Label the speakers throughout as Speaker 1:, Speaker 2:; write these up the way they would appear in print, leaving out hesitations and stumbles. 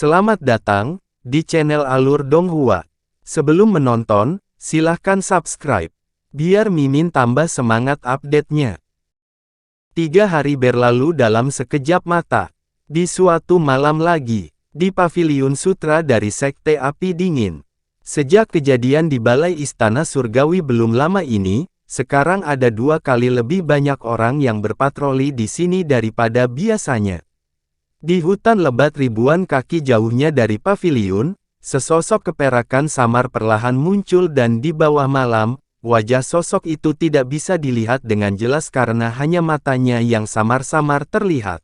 Speaker 1: Selamat datang di channel Alur Donghua. Sebelum menonton, silahkan subscribe, biar Mimin tambah semangat update-nya. 3 hari berlalu dalam sekejap mata. Di suatu malam lagi, di Paviliun Sutra dari Sekte Api Dingin. Sejak kejadian di Balai Istana Surgawi belum lama ini, sekarang ada 2 kali lebih banyak orang yang berpatroli di sini daripada biasanya. Di hutan lebat ribuan kaki jauhnya dari paviliun, sesosok keperakan samar perlahan muncul dan di bawah malam, wajah sosok itu tidak bisa dilihat dengan jelas karena hanya matanya yang samar-samar terlihat.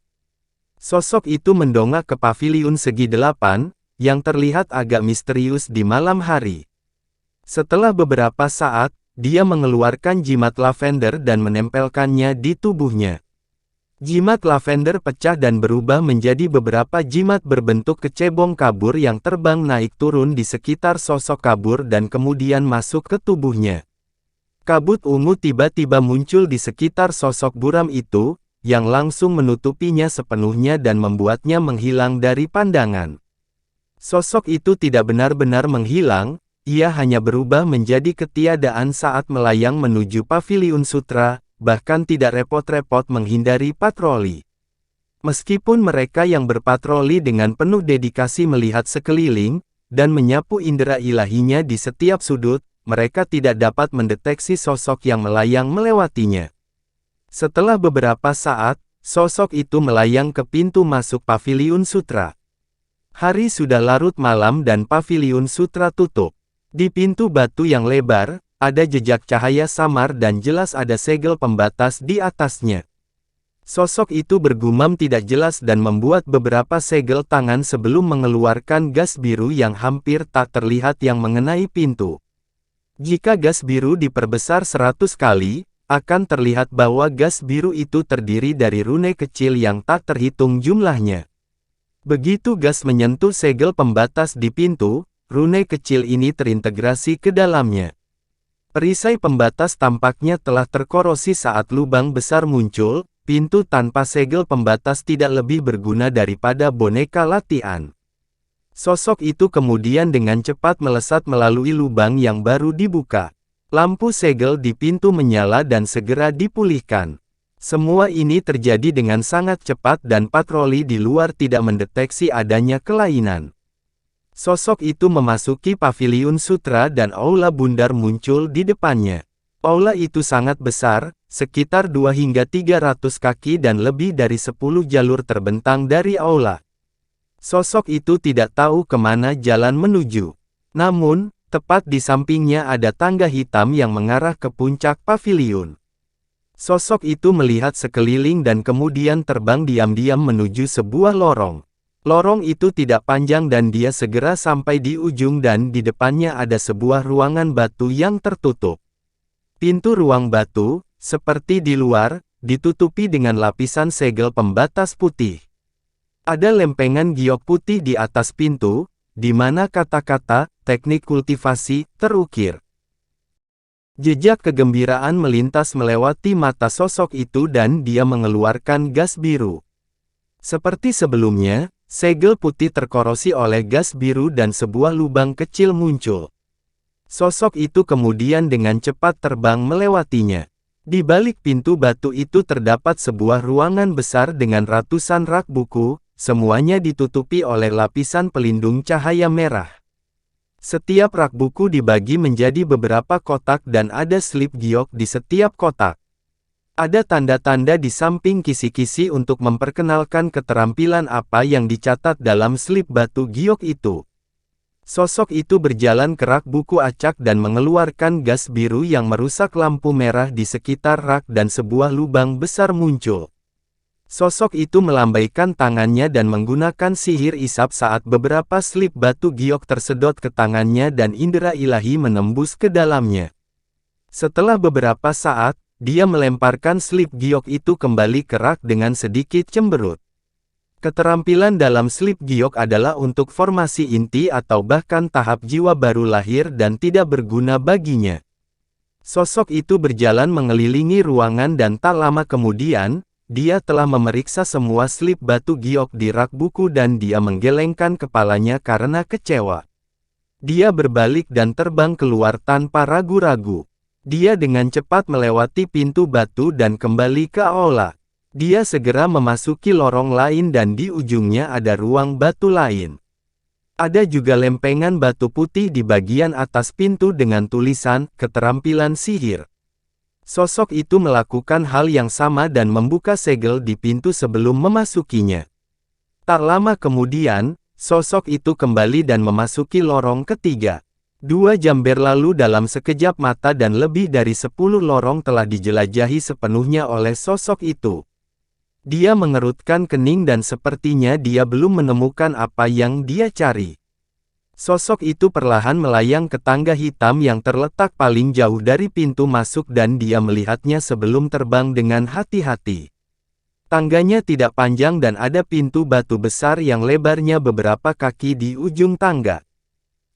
Speaker 1: Sosok itu mendongak ke paviliun segi 8, yang terlihat agak misterius di malam hari. Setelah beberapa saat, dia mengeluarkan jimat lavender dan menempelkannya di tubuhnya. Jimat lavender pecah dan berubah menjadi beberapa jimat berbentuk kecebong kabur yang terbang naik turun di sekitar sosok kabur dan kemudian masuk ke tubuhnya. Kabut ungu tiba-tiba muncul di sekitar sosok buram itu, yang langsung menutupinya sepenuhnya dan membuatnya menghilang dari pandangan. Sosok itu tidak benar-benar menghilang, ia hanya berubah menjadi ketiadaan saat melayang menuju Paviliun Sutra, bahkan tidak repot-repot menghindari patroli. Meskipun mereka yang berpatroli dengan penuh dedikasi melihat sekeliling, dan menyapu indera ilahinya di setiap sudut, mereka tidak dapat mendeteksi sosok yang melayang melewatinya. Setelah beberapa saat, sosok itu melayang ke pintu masuk Paviliun Sutra. Hari sudah larut malam dan Paviliun Sutra tutup. Di pintu batu yang lebar, ada jejak cahaya samar dan jelas ada segel pembatas di atasnya. Sosok itu bergumam tidak jelas dan membuat beberapa segel tangan sebelum mengeluarkan gas biru yang hampir tak terlihat yang mengenai pintu. Jika gas biru diperbesar 100 kali, akan terlihat bahwa gas biru itu terdiri dari rune kecil yang tak terhitung jumlahnya. Begitu gas menyentuh segel pembatas di pintu, rune kecil ini terintegrasi ke dalamnya. Perisai pembatas tampaknya telah terkorosi saat lubang besar muncul, pintu tanpa segel pembatas tidak lebih berguna daripada boneka latihan. Sosok itu kemudian dengan cepat melesat melalui lubang yang baru dibuka. Lampu segel di pintu menyala dan segera dipulihkan. Semua ini terjadi dengan sangat cepat dan patroli di luar tidak mendeteksi adanya kelainan. Sosok itu memasuki Paviliun Sutra dan aula bundar muncul di depannya. Aula itu sangat besar, sekitar 2 hingga 300 kaki dan lebih dari 10 jalur terbentang dari aula. Sosok itu tidak tahu kemana jalan menuju. Namun, tepat di sampingnya ada tangga hitam yang mengarah ke puncak paviliun. Sosok itu melihat sekeliling dan kemudian terbang diam-diam menuju sebuah lorong. Lorong itu tidak panjang dan dia segera sampai di ujung dan di depannya ada sebuah ruangan batu yang tertutup. Pintu ruang batu, seperti di luar, ditutupi dengan lapisan segel pembatas putih. Ada lempengan giok putih di atas pintu, di mana kata-kata, teknik kultivasi, terukir. Jejak kegembiraan melintas melewati mata sosok itu dan dia mengeluarkan gas biru. Seperti sebelumnya, segel putih terkorosi oleh gas biru dan sebuah lubang kecil muncul. Sosok itu kemudian dengan cepat terbang melewatinya. Di balik pintu batu itu terdapat sebuah ruangan besar dengan ratusan rak buku, semuanya ditutupi oleh lapisan pelindung cahaya merah. Setiap rak buku dibagi menjadi beberapa kotak dan ada slip giok di setiap kotak. Ada tanda-tanda di samping kisi-kisi untuk memperkenalkan keterampilan apa yang dicatat dalam slip batu giok itu. Sosok itu berjalan ke rak buku acak dan mengeluarkan gas biru yang merusak lampu merah di sekitar rak dan sebuah lubang besar muncul. Sosok itu melambaikan tangannya dan menggunakan sihir isap saat beberapa slip batu giok tersedot ke tangannya dan indera ilahi menembus ke dalamnya. Setelah beberapa saat, dia melemparkan slip giok itu kembali ke rak dengan sedikit cemberut. Keterampilan dalam slip giok adalah untuk formasi inti atau bahkan tahap jiwa baru lahir dan tidak berguna baginya. Sosok itu berjalan mengelilingi ruangan dan tak lama kemudian, dia telah memeriksa semua slip batu giok di rak buku dan dia menggelengkan kepalanya karena kecewa. Dia berbalik dan terbang keluar tanpa ragu-ragu. Dia dengan cepat melewati pintu batu dan kembali ke aula. Dia segera memasuki lorong lain dan di ujungnya ada ruang batu lain. Ada juga lempengan batu putih di bagian atas pintu dengan tulisan, "Keterampilan Sihir". Sosok itu melakukan hal yang sama dan membuka segel di pintu sebelum memasukinya. Tak lama kemudian, sosok itu kembali dan memasuki lorong ketiga. 2 jam berlalu dalam sekejap mata dan lebih dari 10 lorong telah dijelajahi sepenuhnya oleh sosok itu. Dia mengerutkan kening dan sepertinya dia belum menemukan apa yang dia cari. Sosok itu perlahan melayang ke tangga hitam yang terletak paling jauh dari pintu masuk dan dia melihatnya sebelum terbang dengan hati-hati. Tangganya tidak panjang dan ada pintu batu besar yang lebarnya beberapa kaki di ujung tangga.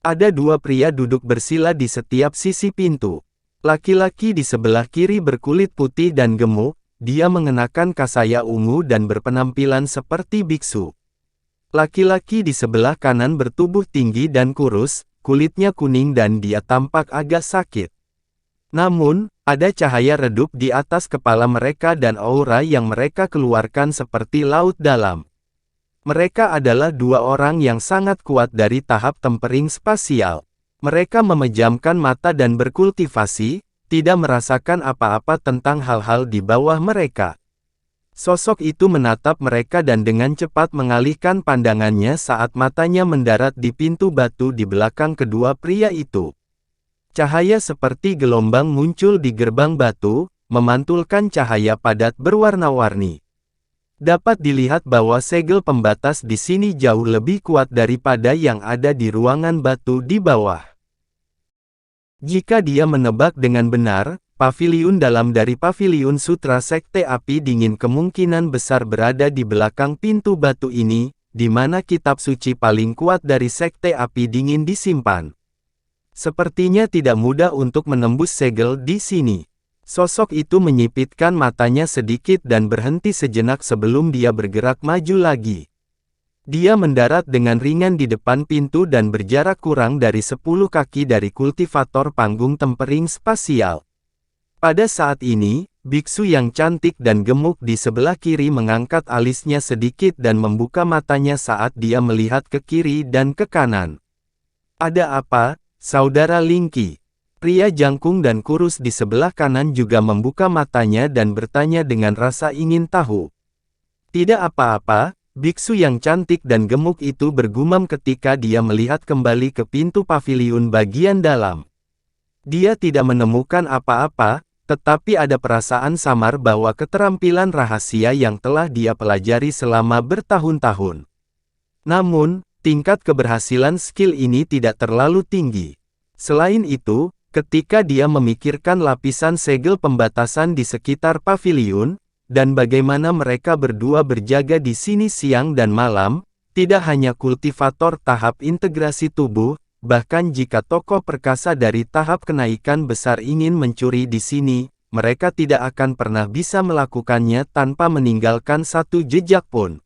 Speaker 1: Ada 2 pria duduk bersila di setiap sisi pintu. Laki-laki di sebelah kiri berkulit putih dan gemuk, dia mengenakan kasaya ungu dan berpenampilan seperti biksu. Laki-laki di sebelah kanan bertubuh tinggi dan kurus, kulitnya kuning dan dia tampak agak sakit. Namun, ada cahaya redup di atas kepala mereka dan aura yang mereka keluarkan seperti laut dalam. Mereka adalah 2 orang yang sangat kuat dari tahap tempering spasial. Mereka memejamkan mata dan berkultivasi, tidak merasakan apa-apa tentang hal-hal di bawah mereka. Sosok itu menatap mereka dan dengan cepat mengalihkan pandangannya saat matanya mendarat di pintu batu di belakang kedua pria itu. Cahaya seperti gelombang muncul di gerbang batu, memantulkan cahaya padat berwarna-warni. Dapat dilihat bahwa segel pembatas di sini jauh lebih kuat daripada yang ada di ruangan batu di bawah. Jika dia menebak dengan benar, paviliun dalam dari paviliun sutra Sekte Api Dingin kemungkinan besar berada di belakang pintu batu ini, di mana kitab suci paling kuat dari Sekte Api Dingin disimpan. Sepertinya tidak mudah untuk menembus segel di sini. Sosok itu menyipitkan matanya sedikit dan berhenti sejenak sebelum dia bergerak maju lagi. Dia mendarat dengan ringan di depan pintu dan berjarak kurang dari 10 kaki dari kultivator panggung tempering spasial. Pada saat ini, biksu yang cantik dan gemuk di sebelah kiri mengangkat alisnya sedikit dan membuka matanya saat dia melihat ke kiri dan ke kanan. "Ada apa, Saudara Linky?" Pria jangkung dan kurus di sebelah kanan juga membuka matanya dan bertanya dengan rasa ingin tahu. "Tidak apa-apa," biksu yang cantik dan gemuk itu bergumam ketika dia melihat kembali ke pintu paviliun bagian dalam. Dia tidak menemukan apa-apa, tetapi ada perasaan samar bahwa keterampilan rahasia yang telah dia pelajari selama bertahun-tahun. Namun, tingkat keberhasilan skill ini tidak terlalu tinggi. Selain itu, ketika dia memikirkan lapisan segel pembatasan di sekitar paviliun, dan bagaimana mereka berdua berjaga di sini siang dan malam, tidak hanya kultivator tahap integrasi tubuh, bahkan jika tokoh perkasa dari tahap kenaikan besar ingin mencuri di sini, mereka tidak akan pernah bisa melakukannya tanpa meninggalkan satu jejak pun.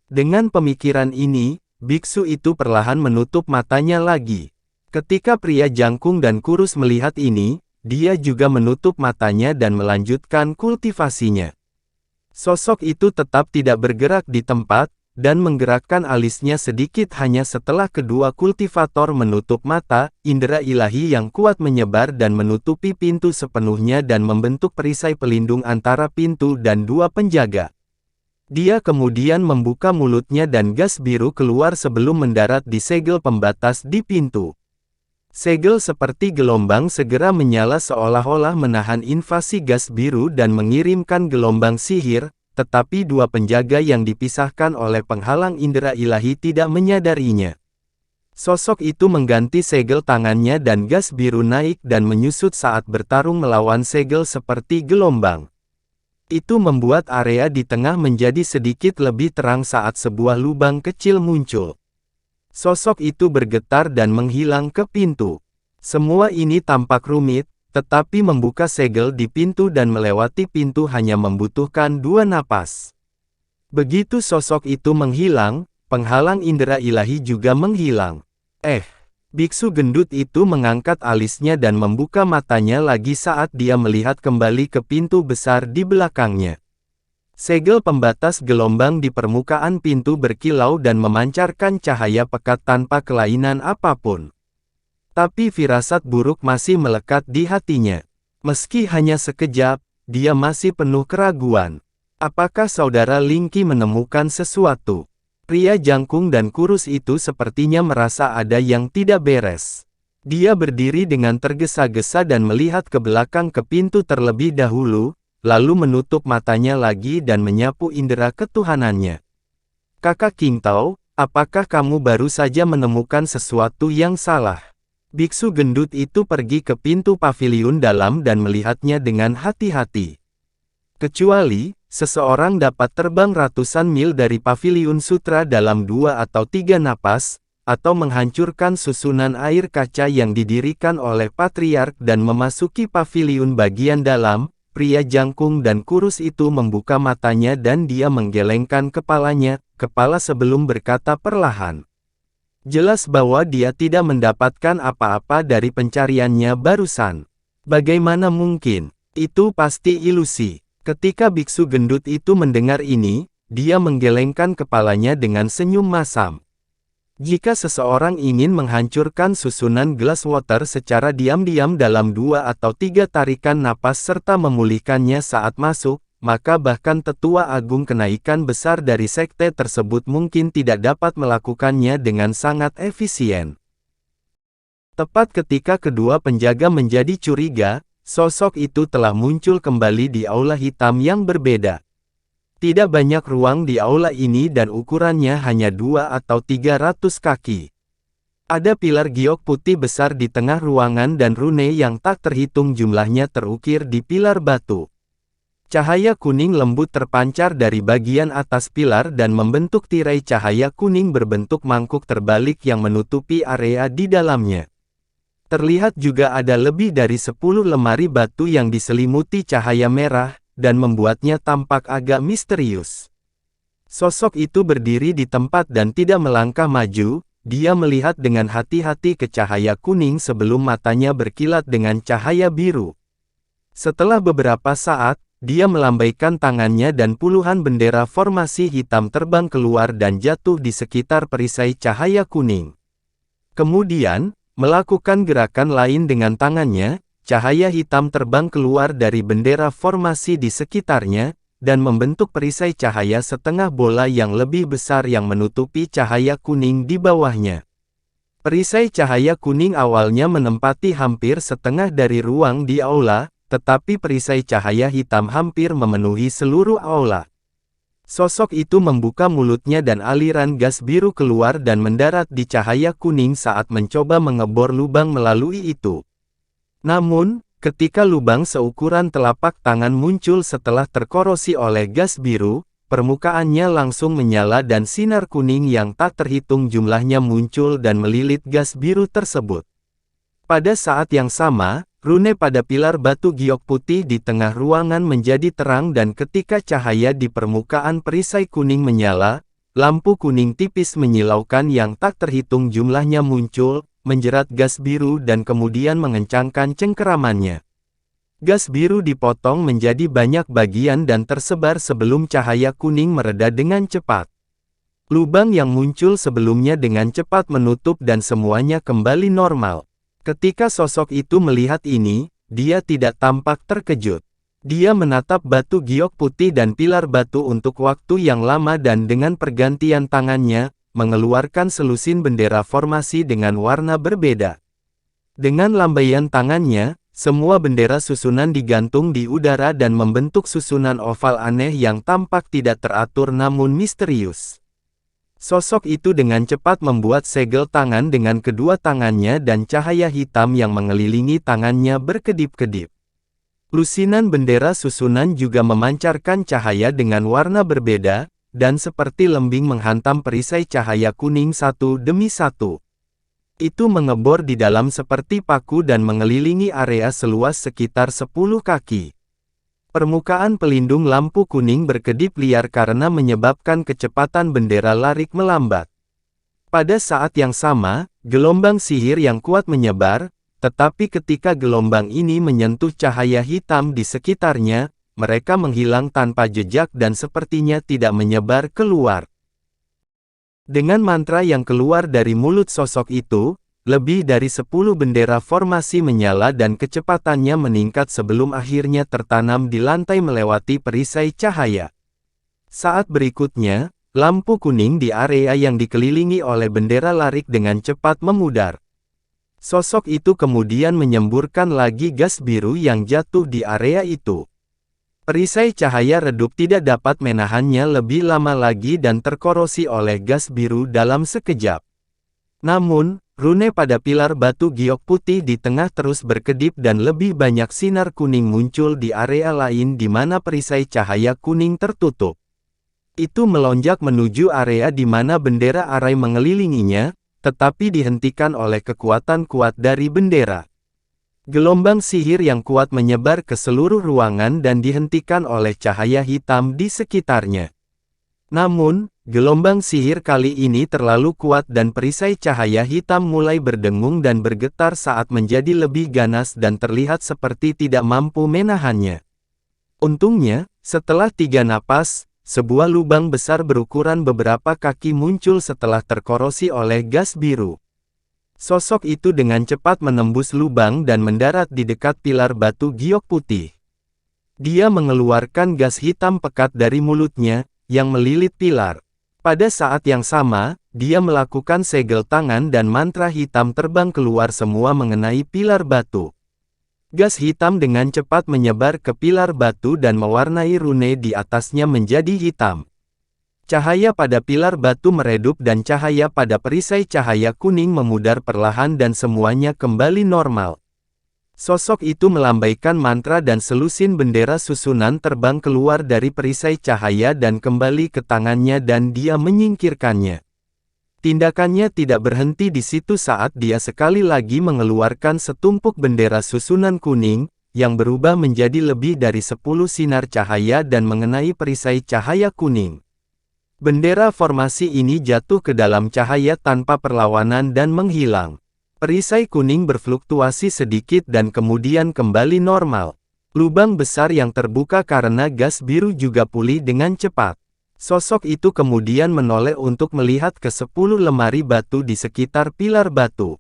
Speaker 1: Dengan pemikiran ini, biksu itu perlahan menutup matanya lagi. Ketika pria jangkung dan kurus melihat ini, dia juga menutup matanya dan melanjutkan kultivasinya. Sosok itu tetap tidak bergerak di tempat, dan menggerakkan alisnya sedikit hanya setelah kedua kultivator menutup mata, indera ilahi yang kuat menyebar dan menutupi pintu sepenuhnya dan membentuk perisai pelindung antara pintu dan 2 penjaga. Dia kemudian membuka mulutnya dan gas biru keluar sebelum mendarat di segel pembatas di pintu. Segel seperti gelombang segera menyala seolah-olah menahan invasi gas biru dan mengirimkan gelombang sihir, tetapi 2 penjaga yang dipisahkan oleh penghalang indera ilahi tidak menyadarinya. Sosok itu mengganti segel tangannya dan gas biru naik dan menyusut saat bertarung melawan segel seperti gelombang. Itu membuat area di tengah menjadi sedikit lebih terang saat sebuah lubang kecil muncul. Sosok itu bergetar dan menghilang ke pintu. Semua ini tampak rumit, tetapi membuka segel di pintu dan melewati pintu hanya membutuhkan 2 napas. Begitu sosok itu menghilang, penghalang indera ilahi juga menghilang. Biksu gendut itu mengangkat alisnya dan membuka matanya lagi saat dia melihat kembali ke pintu besar di belakangnya. Segel pembatas gelombang di permukaan pintu berkilau dan memancarkan cahaya pekat tanpa kelainan apapun. Tapi firasat buruk masih melekat di hatinya. Meski hanya sekejap, dia masih penuh keraguan. Apakah saudara Lingqi menemukan sesuatu? Pria jangkung dan kurus itu sepertinya merasa ada yang tidak beres. Dia berdiri dengan tergesa-gesa dan melihat ke belakang ke pintu terlebih dahulu, lalu menutup matanya lagi dan menyapu indera ketuhanannya. Kakak Qingtao, apakah kamu baru saja menemukan sesuatu yang salah? Biksu gendut itu pergi ke pintu paviliun dalam dan melihatnya dengan hati-hati. Kecuali, seseorang dapat terbang ratusan mil dari paviliun sutra dalam 2 atau 3 napas, atau menghancurkan susunan air kaca yang didirikan oleh patriark dan memasuki paviliun bagian dalam. Pria jangkung dan kurus itu membuka matanya dan dia menggelengkan kepala sebelum berkata perlahan. Jelas bahwa dia tidak mendapatkan apa-apa dari pencariannya barusan. Bagaimana mungkin? Itu pasti ilusi. Ketika biksu gendut itu mendengar ini, dia menggelengkan kepalanya dengan senyum masam. Jika seseorang ingin menghancurkan susunan glass water secara diam-diam dalam 2 atau 3 tarikan napas serta memulihkannya saat masuk, maka bahkan tetua agung kenaikan besar dari sekte tersebut mungkin tidak dapat melakukannya dengan sangat efisien. Tepat ketika kedua penjaga menjadi curiga, sosok itu telah muncul kembali di aula hitam yang berbeda. Tidak banyak ruang di aula ini dan ukurannya hanya 2 atau 300 kaki. Ada pilar giok putih besar di tengah ruangan dan rune yang tak terhitung jumlahnya terukir di pilar batu. Cahaya kuning lembut terpancar dari bagian atas pilar dan membentuk tirai cahaya kuning berbentuk mangkuk terbalik yang menutupi area di dalamnya. Terlihat juga ada lebih dari 10 lemari batu yang diselimuti cahaya merah, dan membuatnya tampak agak misterius. Sosok itu berdiri di tempat dan tidak melangkah maju, dia melihat dengan hati-hati ke cahaya kuning sebelum matanya berkilat dengan cahaya biru. Setelah beberapa saat, dia melambaikan tangannya dan puluhan bendera formasi hitam terbang keluar dan jatuh di sekitar perisai cahaya kuning. Kemudian, melakukan gerakan lain dengan tangannya, cahaya hitam terbang keluar dari bendera formasi di sekitarnya, dan membentuk perisai cahaya setengah bola yang lebih besar yang menutupi cahaya kuning di bawahnya. Perisai cahaya kuning awalnya menempati hampir setengah dari ruang di aula, tetapi perisai cahaya hitam hampir memenuhi seluruh aula. Sosok itu membuka mulutnya dan aliran gas biru keluar dan mendarat di cahaya kuning saat mencoba mengebor lubang melalui itu. Namun, ketika lubang seukuran telapak tangan muncul setelah terkorosi oleh gas biru, permukaannya langsung menyala dan sinar kuning yang tak terhitung jumlahnya muncul dan melilit gas biru tersebut. Pada saat yang sama, rune pada pilar batu giok putih di tengah ruangan menjadi terang dan ketika cahaya di permukaan perisai kuning menyala, lampu kuning tipis menyilaukan yang tak terhitung jumlahnya muncul, menjerat gas biru dan kemudian mengencangkan cengkeramannya. Gas biru dipotong menjadi banyak bagian dan tersebar sebelum cahaya kuning mereda dengan cepat. Lubang yang muncul sebelumnya dengan cepat menutup dan semuanya kembali normal. Ketika sosok itu melihat ini, dia tidak tampak terkejut. Dia menatap batu giok putih dan pilar batu untuk waktu yang lama dan dengan pergantian tangannya, mengeluarkan selusin bendera formasi dengan warna berbeda. Dengan lambaian tangannya, semua bendera susunan digantung di udara dan membentuk susunan oval aneh yang tampak tidak teratur namun misterius. Sosok itu dengan cepat membuat segel tangan dengan kedua tangannya dan cahaya hitam yang mengelilingi tangannya berkedip-kedip. Lusinan bendera susunan juga memancarkan cahaya dengan warna berbeda, dan seperti lembing menghantam perisai cahaya kuning satu demi satu. Itu mengebor di dalam seperti paku dan mengelilingi area seluas sekitar 10 kaki. Permukaan pelindung lampu kuning berkedip liar karena menyebabkan kecepatan bendera Larik melambat. Pada saat yang sama, gelombang sihir yang kuat menyebar, tetapi ketika gelombang ini menyentuh cahaya hitam di sekitarnya, mereka menghilang tanpa jejak dan sepertinya tidak menyebar keluar. Dengan mantra yang keluar dari mulut sosok itu, lebih dari 10 bendera formasi menyala dan kecepatannya meningkat sebelum akhirnya tertanam di lantai melewati perisai cahaya. Saat berikutnya, lampu kuning di area yang dikelilingi oleh bendera Larik dengan cepat memudar. Sosok itu kemudian menyemburkan lagi gas biru yang jatuh di area itu. Perisai cahaya redup tidak dapat menahannya lebih lama lagi dan terkorosi oleh gas biru dalam sekejap. Namun, rune pada pilar batu giok putih di tengah terus berkedip dan lebih banyak sinar kuning muncul di area lain di mana perisai cahaya kuning tertutup. Itu melonjak menuju area di mana bendera Arai mengelilinginya, tetapi dihentikan oleh kekuatan kuat dari bendera. Gelombang sihir yang kuat menyebar ke seluruh ruangan dan dihentikan oleh cahaya hitam di sekitarnya. Namun, gelombang sihir kali ini terlalu kuat dan perisai cahaya hitam mulai berdengung dan bergetar saat menjadi lebih ganas dan terlihat seperti tidak mampu menahannya. Untungnya, setelah 3 napas, sebuah lubang besar berukuran beberapa kaki muncul setelah terkorosi oleh gas biru. Sosok itu dengan cepat menembus lubang dan mendarat di dekat pilar batu giok putih. Dia mengeluarkan gas hitam pekat dari mulutnya, yang melilit pilar. Pada saat yang sama, dia melakukan segel tangan dan mantra hitam terbang keluar semua mengenai pilar batu. Gas hitam dengan cepat menyebar ke pilar batu dan mewarnai rune di atasnya menjadi hitam. Cahaya pada pilar batu meredup dan cahaya pada perisai cahaya kuning memudar perlahan dan semuanya kembali normal. Sosok itu melambaikan mantra dan selusin bendera susunan terbang keluar dari perisai cahaya dan kembali ke tangannya dan dia menyingkirkannya. Tindakannya tidak berhenti di situ saat dia sekali lagi mengeluarkan setumpuk bendera susunan kuning, yang berubah menjadi lebih dari 10 sinar cahaya dan mengenai perisai cahaya kuning. Bendera formasi ini jatuh ke dalam cahaya tanpa perlawanan dan menghilang. Perisai kuning berfluktuasi sedikit dan kemudian kembali normal. Lubang besar yang terbuka karena gas biru juga pulih dengan cepat. Sosok itu kemudian menoleh untuk melihat ke 10 lemari batu di sekitar pilar batu.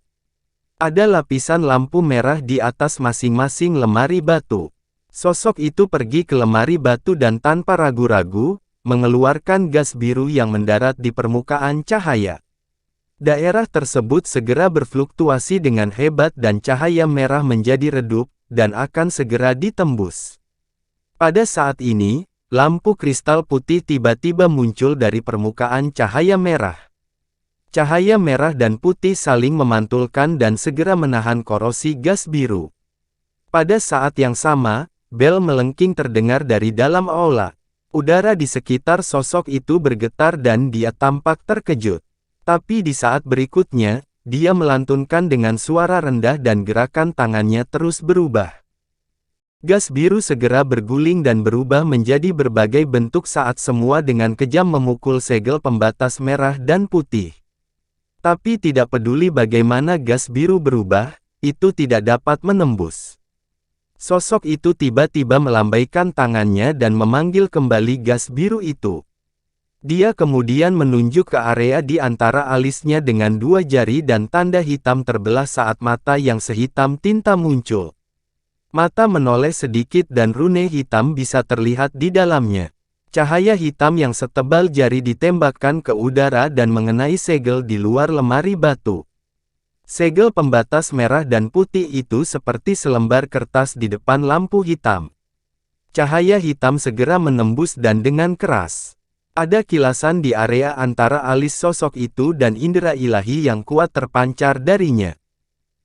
Speaker 1: Ada lapisan lampu merah di atas masing-masing lemari batu. Sosok itu pergi ke lemari batu dan tanpa ragu-ragu, mengeluarkan gas biru yang mendarat di permukaan cahaya. Daerah tersebut segera berfluktuasi dengan hebat dan cahaya merah menjadi redup, dan akan segera ditembus. Pada saat ini, lampu kristal putih tiba-tiba muncul dari permukaan cahaya merah. Cahaya merah dan putih saling memantulkan dan segera menahan korosi gas biru. Pada saat yang sama, bel melengking terdengar dari dalam aula. Udara di sekitar sosok itu bergetar dan dia tampak terkejut. Tapi di saat berikutnya, dia melantunkan dengan suara rendah dan gerakan tangannya terus berubah. Gas biru segera berguling dan berubah menjadi berbagai bentuk saat semua dengan kejam memukul segel pembatas merah dan putih. Tapi tidak peduli bagaimana gas biru berubah, itu tidak dapat menembus. Sosok itu tiba-tiba melambaikan tangannya dan memanggil kembali gas biru itu. Dia kemudian menunjuk ke area di antara alisnya dengan 2 jari dan tanda hitam terbelah saat mata yang sehitam tinta muncul. Mata menoleh sedikit dan rune hitam bisa terlihat di dalamnya. Cahaya hitam yang setebal jari ditembakkan ke udara dan mengenai segel di luar lemari batu. Segel pembatas merah dan putih itu seperti selembar kertas di depan lampu hitam. Cahaya hitam segera menembus dan dengan keras. Ada kilasan di area antara alis sosok itu dan indera ilahi yang kuat terpancar darinya.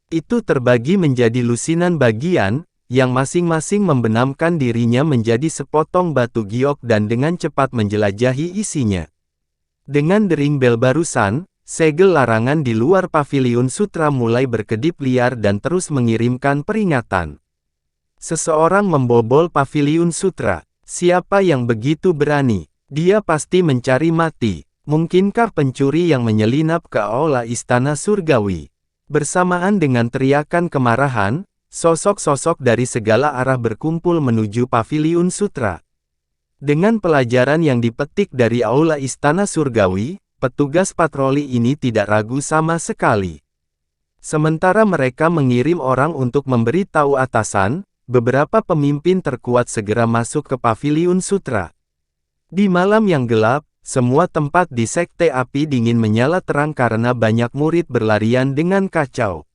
Speaker 1: Itu terbagi menjadi lusinan bagian, yang masing-masing membenamkan dirinya menjadi sepotong batu giok dan dengan cepat menjelajahi isinya. Dengan dering bel barusan, segel larangan di luar Paviliun Sutra mulai berkedip liar dan terus mengirimkan peringatan. Seseorang membobol Paviliun Sutra. Siapa yang begitu berani? Dia pasti mencari mati. Mungkinkah pencuri yang menyelinap ke aula istana surgawi? Bersamaan dengan teriakan kemarahan, sosok-sosok dari segala arah berkumpul menuju Paviliun Sutra. Dengan pelajaran yang dipetik dari aula istana surgawi, petugas patroli ini tidak ragu sama sekali. Sementara mereka mengirim orang untuk memberitahu atasan, beberapa pemimpin terkuat segera masuk ke Paviliun Sutra. Di malam yang gelap, semua tempat di Sekte Api Dingin menyala terang karena banyak murid berlarian dengan kacau.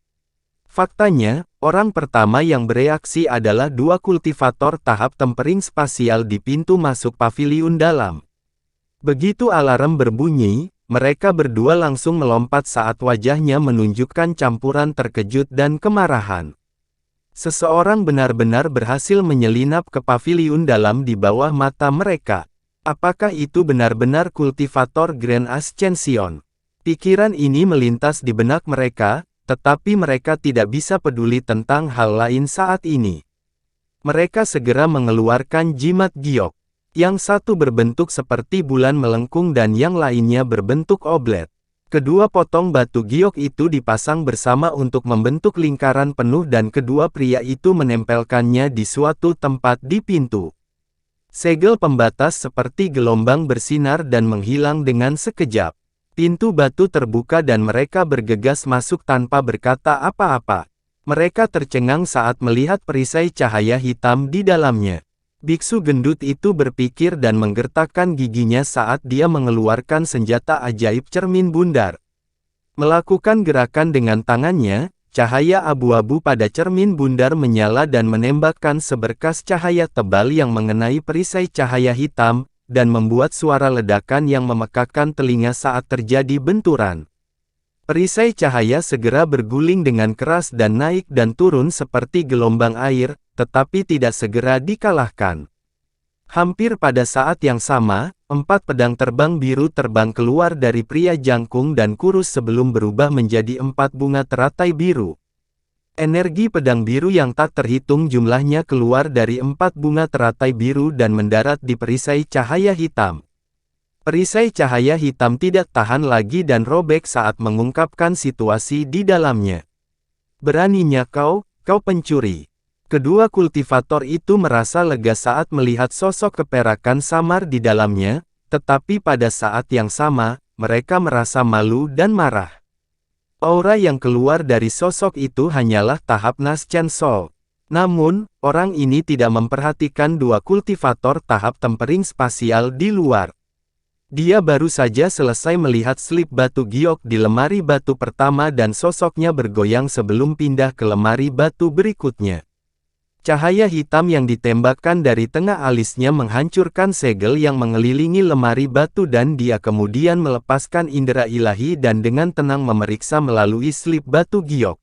Speaker 1: Faktanya, orang pertama yang bereaksi adalah dua kultivator tahap tempering spasial di pintu masuk paviliun dalam. Begitu alarm berbunyi, mereka berdua langsung melompat saat wajahnya menunjukkan campuran terkejut dan kemarahan. Seseorang benar-benar berhasil menyelinap ke paviliun dalam di bawah mata mereka. Apakah itu benar-benar kultivator Grand Ascension? Pikiran ini melintas di benak mereka, tetapi mereka tidak bisa peduli tentang hal lain saat ini. Mereka segera mengeluarkan jimat giok. Yang satu berbentuk seperti bulan melengkung dan yang lainnya berbentuk oblet. Kedua potong batu giok itu dipasang bersama untuk membentuk lingkaran penuh dan kedua pria itu menempelkannya di suatu tempat di pintu. Segel pembatas seperti gelombang bersinar dan menghilang dengan sekejap. Pintu batu terbuka dan mereka bergegas masuk tanpa berkata apa-apa. Mereka tercengang saat melihat perisai cahaya hitam di dalamnya. Biksu gendut itu berpikir dan menggertakkan giginya saat dia mengeluarkan senjata ajaib cermin bundar. Melakukan gerakan dengan tangannya, cahaya abu-abu pada cermin bundar menyala dan menembakkan seberkas cahaya tebal yang mengenai perisai cahaya hitam, dan membuat suara ledakan yang memekakkan telinga saat terjadi benturan. Perisai cahaya segera berguling dengan keras dan naik dan turun seperti gelombang air, tetapi tidak segera dikalahkan. Hampir pada saat yang sama, 4 pedang terbang biru terbang keluar dari pria jangkung dan kurus sebelum berubah menjadi 4 bunga teratai biru. Energi pedang biru yang tak terhitung jumlahnya keluar dari 4 bunga teratai biru dan mendarat di perisai cahaya hitam. Perisai cahaya hitam tidak tahan lagi dan robek saat mengungkapkan situasi di dalamnya. Beraninya kau pencuri. Kedua kultivator itu merasa lega saat melihat sosok keperakan samar di dalamnya, tetapi pada saat yang sama, mereka merasa malu dan marah. Aura yang keluar dari sosok itu hanyalah tahap Naschen Soul. Namun, orang ini tidak memperhatikan dua kultivator tahap tempering spasial di luar. Dia baru saja selesai melihat slip batu giok di lemari batu pertama dan sosoknya bergoyang sebelum pindah ke lemari batu berikutnya. Cahaya hitam yang ditembakkan dari tengah alisnya menghancurkan segel yang mengelilingi lemari batu dan dia kemudian melepaskan indera ilahi dan dengan tenang memeriksa melalui slip batu giok.